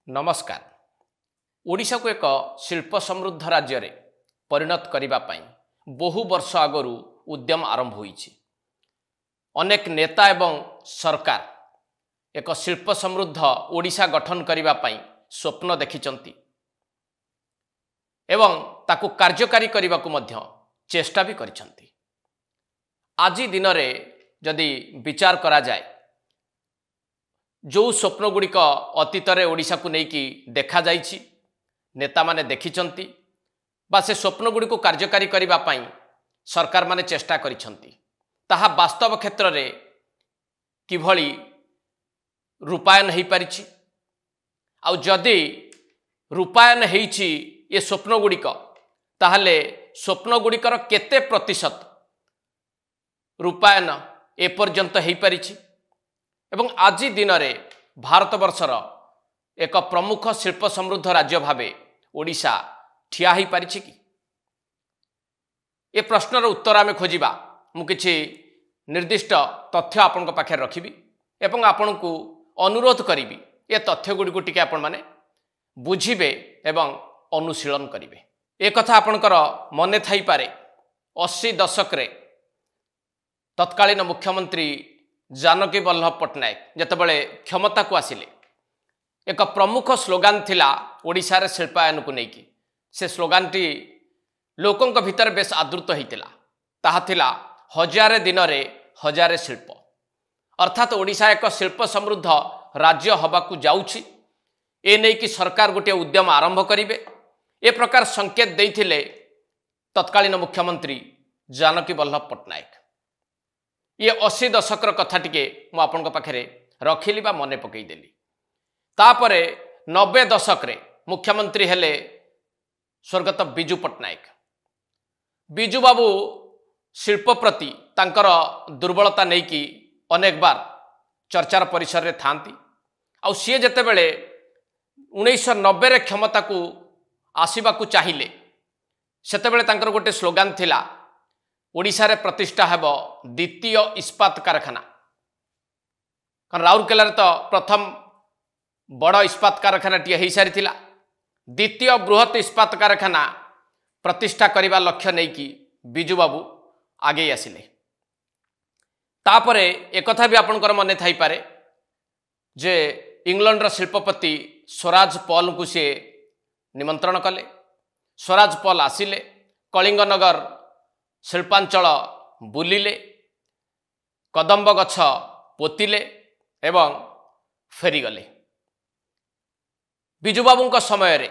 नमस्कार। ओडिशा को एक शिल्प समृद्ध राज्य रे परिणत करिबा पई बहु वर्ष आगरु उद्यम आरंभ होईछि। अनेक नेता एवं सरकार एक शिल्प समृद्ध ओडिशा गठन करिबा पई स्वप्न देखिचंती एवं ताकु कार्यकारी करिबा को मध्य चेष्टा भी करिसंती। आज दिन रे जदि विचार करा जाए जो स्वप्न गुड़िक अतीत रे ओडिशा को लेकिन देखा जाइछि, नेता माने देखिचंती बा से स्वप्न गुड़िक कार्यकारी करिबा पई सरकार माने चेष्टा करिसंती, ताहा वास्तव क्षेत्र रे किभली रूपायन हेई परिछि। आ जदि रूपायन हेइछि ये स्वप्न गुड़िक ताहले स्वप्न गुड़िकर केते प्रतिशत रूपायन ए पर्यंत हेई परिछि एवं आज दिन रे भारत वर्षर एक प्रमुख शिल्प समृद्ध राज्य भावे ओडिशा ठिया ही पारिछि कि? ए प्रश्नर उत्तर आमे खोजिबा मु किछि निर्दिष्ट तथ्य आपनक पाखे रखिबी एवं आपनकु अनुरोध करिबी ए तथ्य गुडी को टिके आपन माने बुझिबे एवं अनुशीलन करिबे। ए कथा आपनकर मने थाई पारे 80 दशक रे तत्कालीन मुख्यमंत्री जानकी वल्लभ पट्टनायक जेतेबेले क्षमता को आसिले एक प्रमुख स्लोगान थिला ओडिशा रे शिल्पायन को नेकी। से स्लोगान टी लोकंक भितर बेस आदृत होइतिला, ताहा थिला हजारे दिन रे हजारे शिल्प। अर्थात ओडिशा एक शिल्प समृद्ध राज्य हबाकू जाउछि, ए नै कि सरकार गोटे उद्यम आरंभ करिवे ए प्रकार संकेत देइथिले तत्कालीन मुख्यमंत्री जानकी वल्लभ पट्टनायक। ये 80 दशकर कथा टिके मु आपन पाखे रखिली बा मने पकई देली। तापरे 90 दशक रे मुख्यमंत्री हेले स्वर्गत बिजू पट्टनायक। बिजू बाबू शिल्प प्रति तांकर दुर्बलता नहीं कि अनेक बार चर्चार परिसर रे थांती। आ सी जेते बेले 1990 रे क्षमता को आसीबा को चाहिए सेते बेले तांकर गोटे स्लोगान थिला ओडिशा रे प्रतिष्ठा हेब द्वितीय इस्पात कारखाना। कारण राउरकेला रे तो प्रथम बड़ इस्पात कारखाना टी हो सारी थिला, द्वितीय बृहत इस्पात कारखाना प्रतिष्ठा करिबा लक्ष्य नहीं कि बिजू बाबू आगे आसिले। तापरे एक कथा भी आपनकर मने थाई पारे जे इंग्लैंड रा शिल्पपति स्वराज पॉल को से निमंत्रण कले। स्वराज पॉल आसिले, कलिंगनगर शिल्पांचल बुलिले, कदम्ब गछ पोतिले एवं फेरीगले। बिजुबाबू समय रे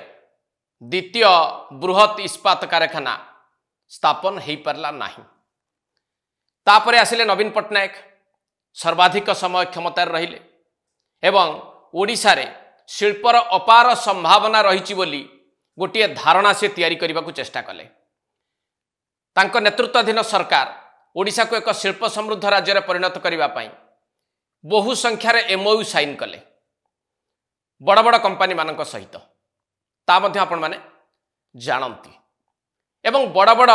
द्वितीय बृहत इस्पात कारखाना स्थापन हो पारला नहीं। तापरे आसिले नवीन पट्टनायक, सर्वाधिक समय क्षमतार रहिले एवं ओडिशा रे शिल्पर अपार संभावना रही बोली गोटे धारणा से तैयारी करने को चेष्टा कले। तांको नेतृत्वाधीन सरकार ओडिशा को एक शिल्प समृद्ध राज्य रे परिणत करिबा पई बहु संख्यार एमओयू साइन कले बड़ बड़ कंपनी मानक सहित। ता मध्य आपण माने जानती एवं बड़ बड़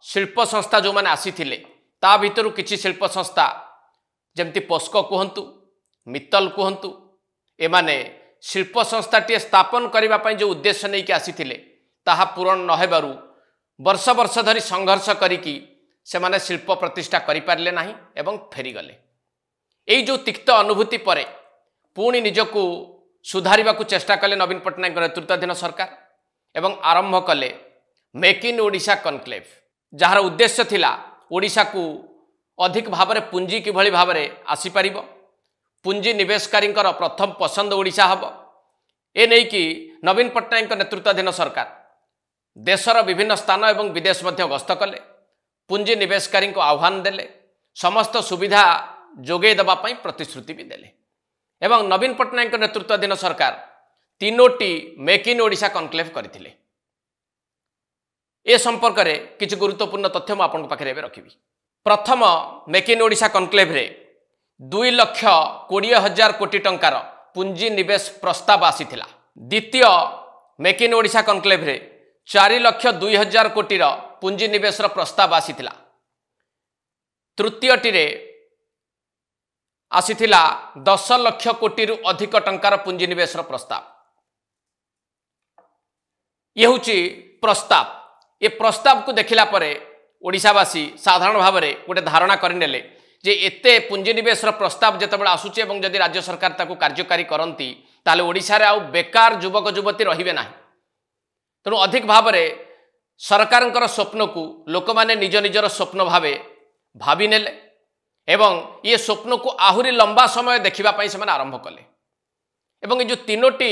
शिल्प संस्था जो माने आसीथिले ता भितरु किछि शिल्प संस्था जेमति पोस्को कहंतु, मित्तल कहंतु, एमाने शिल्प संस्थाटी स्थापन करिबा पई जो उद्देश्य नै कि आसीथिले ताहा पूर्ण न हेबारु वर्ष वर्ष धरी संघर्ष करिकी से माने शिल्प प्रतिष्ठा करि पारले नाही एवं फेरी गले। एई जो तिक्त अनुभूति परे पुणी निजको सुधारिबा को चेष्टा कले नवीन पट्टनायक नेतृत्वाधीन सरकार एवं आरंभ कले make in Odisha conclave, jar उद्देश्य थिला ओडिशा को अधिक भाव पुंजी किभली भाव आसी पारिबो, पुंजी निवेशकारी प्रथम पसंद ओडिशा हब। ए नै कि नवीन पट्टनायक नेतृत्वाधीन सरकार देशर विभिन्न स्थान एवं विदेश मध्य गस्त कले, पुंजी निवेशकारी को आह्वान देले, समस्त सुविधा जोगे दबा पई प्रतिश्रुति भी देले एवं नवीन पट्टनायक नेतृत्वाधीन सरकार तीनोटी मेक इन ओडिशा कनक्लेव करथिले। ए संपर्क रे किछि गुरुत्वपूर्ण तथ्य मु आपन पाखरे रखिबी। प्रथम मेक इन ओडिशा कनक्लेव रे 2,20,000 कोटी टंकार पुंजी निवेश प्रस्ताव आसीथिला। द्वितीय मेक इन ओडिशा कनक्लेव रे 4,02,000 कोटी पुंजी निवेश प्रस्ताव आसीथिला। तृतीय टिरे आसीथिला 10 लाख कोटी अधिक टंकार पुंजीनिवेश प्रस्ताव ये हूँ प्रस्ताव। ये प्रस्ताव को देखला परे ओडिशावासी साधारण भाव में गोटे धारणा करनेले जे एते पुंजीनिवेश प्रस्ताव जितेबाला आसूचे और जदि राज्य सरकार ताकू कार्यकारी करती ताले ओडिशारे आउ बेकार युवक युवती रहिबे नाही। तेणु अधिक भाव में सरकार स्वप्न को लोक माने निज निजर स्वप्न भावे भावी नेले एवं ये स्वप्न को आहरी लंबा समय देखा से आरंभ कले। एवं जो तीनोटी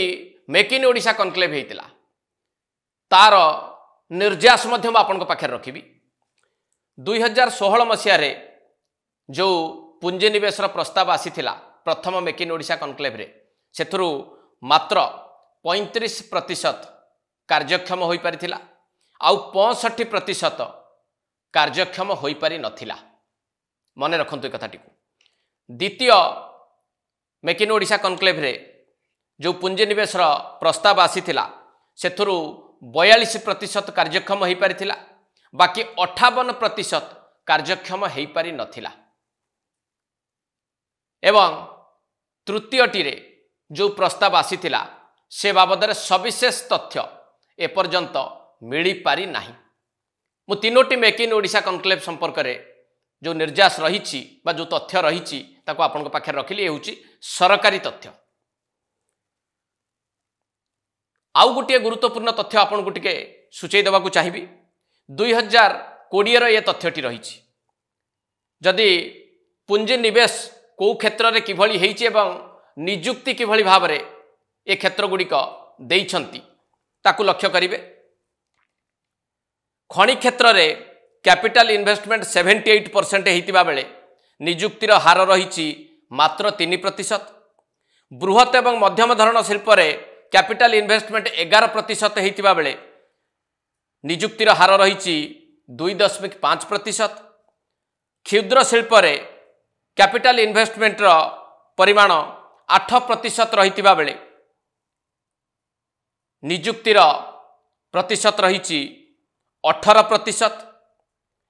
मेक इन ओडिशा कनक्लेव होता तार निर्यास आपण पाखे रखी। 2016 मसीह जो पुंजीनिवेश प्रस्ताव आसीथिला प्रथम मेक इन ओडिशा कनक्लेव रे सेथुरु मात्र 35% कार्यक्षम हो पारिथिला आउ 65% कार्यक्षम हो पारि नथिला। मन रखंतु कथाटी को। द्वितीय मेक इन ओडिशा कनक्लेव रे जो पुंजीनिवेश प्रस्ताव आसीथिला सेथुरु 42% कार्यक्षम हो पारिथिला बाकी 58% कार्यक्षम हो पारि नथिला। एवं तृतीयटी रे जो प्रस्ताव आसीथिला से बाबद सविशेष तथ्य एपर्यंत मिली पारि नाही। मु तीनोटी मेक इन ओडिशा कनक्लेव संपर्क में जो निर्यास रही जो तथ्य रही आपण पाखे रखिली ये हूँ सरकारी तथ्य। आउ गोटे गुरुत्वपूर्ण तथ्य आपन को टिके सूचई देवा चाहिए। 2020 ये तथ्यटी रही जदि पुंजीनिवेश कौ क्षेत्र में किभली होइछि एवं निजुक्ति किभली भाव में ए क्षेत्र गुड़िक देइछंती ताकू लक्ष्य करिवे। खनि क्षेत्र में कैपिटल इन्वेस्टमेंट 78% होइतिबा बेले निजुक्तिर हार रही मात्र 3%। बृहत एवं मध्यम धरण शिल्प रे कैपिटल इन्वेस्टमेंट 11% होइतिबा बेले निजुक्तिर हार रही 2.5%। क्षुद्र शिल्प रे कैपिटल इन्वेस्टमेंट परिमाण 8% रहितिबा बेले निजुक्तिर प्रतिशत रही 18%।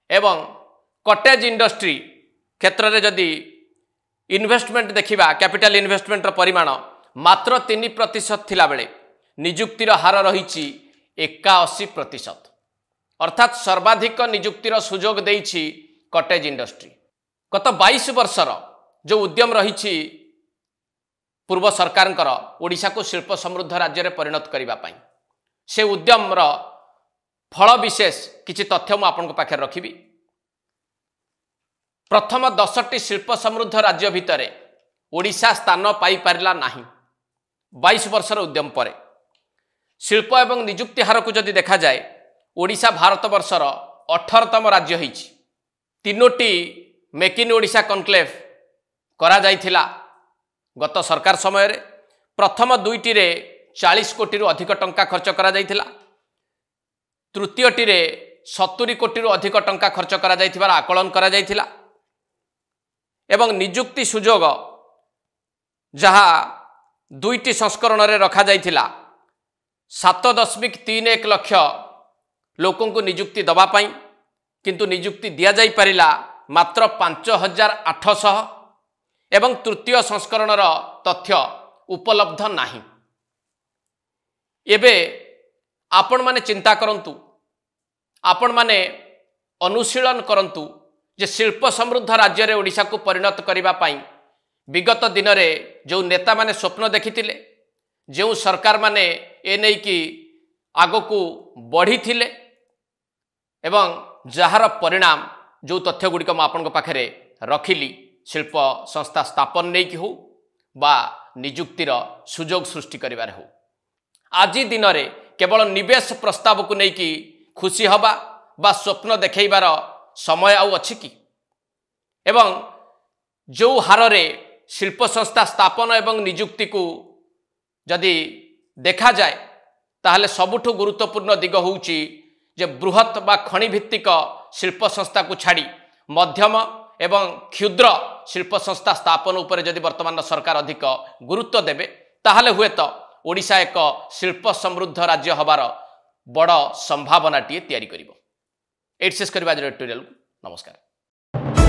एवं कटेज इंडस्ट्री क्षेत्र में जदि इन्वेस्टमेंट देखिबा कैपिटल इन्वेस्टमेंट परिमाण मात्र 3% थिला बेले निजुक्तिर हार रही 81%। अर्थात सर्वाधिक निजुक्तिर सुजोग देइछि कटेज इंडस्ट्री। गत 22 वर्षर जो उद्यम रही पूर्व सरकार ओडिशा को शिल्प समृद्ध राज्य में परिणत करने से उद्यम फल विशेष किछि तथ्य मु आपन पाखे रखी। प्रथम 10टी शिल्प समृद्ध राज्य भितर ओडिशा स्थान पाई पारिला नाही। 22 वर्षर उद्यम पर शिल्प एवं निजुक्ति हार को जदि देखा जाए ओडिशा भारत वर्षर 18तम राज्य होइछि। तीनोटी मेक इन ओडिशा कनक्लेव करा जाइथिला गत सरकार समय रे। प्रथम दुईटी रे 40 कोटी अधिक टंका खर्च करा जाइथिला। तृतीयटी रे 70 कोटी अधिक टंका खर्च करा जाइथिबार आकलन करा जाइथिला। एवं निजुक्ति सुजोग जहाँ दुईटी संस्करण रे रखा जाइथिला 7.31 लाख लोकों को निजुक्ति दबा पाई किंतु निजुक्ति दिया जाई परिला मात्र 5800 एवं तृतीय संस्करण तथ्य उपलब्ध नाही। एबे आपण माने चिंता करंतु आपण माने अनुशीलन करंतु जे शिल्प समृद्ध राज्य रे ओडिशा को परिणत करिबा पाई विगत दिन में जो नेता माने स्वप्न देखिथिले जो सरकार माने ए नै कि आगो को बढ़ी थिले एवं जहार परिणाम जो तथ्य गुड़िक मुझे पाखे रखिली शिल्प संस्था स्थापन नहीं कि हो बा निजुक्तिर सुजोग सृष्टि करिबार हो। आज दिन में केवल निवेश प्रस्ताव को लेकिन खुशी हवा बा स्वप्न देखैबार समय आउ अछि कि एवं जो हार रे शिल्प संस्था स्थापन एवं निजुक्ति को जदि देखा जाए ताहले सबुठु गुरुत्वपूर्ण दिग होउची जे बृहत बा खनि भित्तिक शिल्प संस्था को छाड़ी मध्यम एवं क्षुद्र शिल्प संस्था स्थापन उपर जदि वर्तमान सरकार अधिक गुरुत्व देबे ताहले हुए तो ओडिशा एक शिल्प समृद्ध राज्य हबार बड़ संभावनाटीए तैयारी करिवो। एट शेष करबा एडिटोरियल नमस्कार।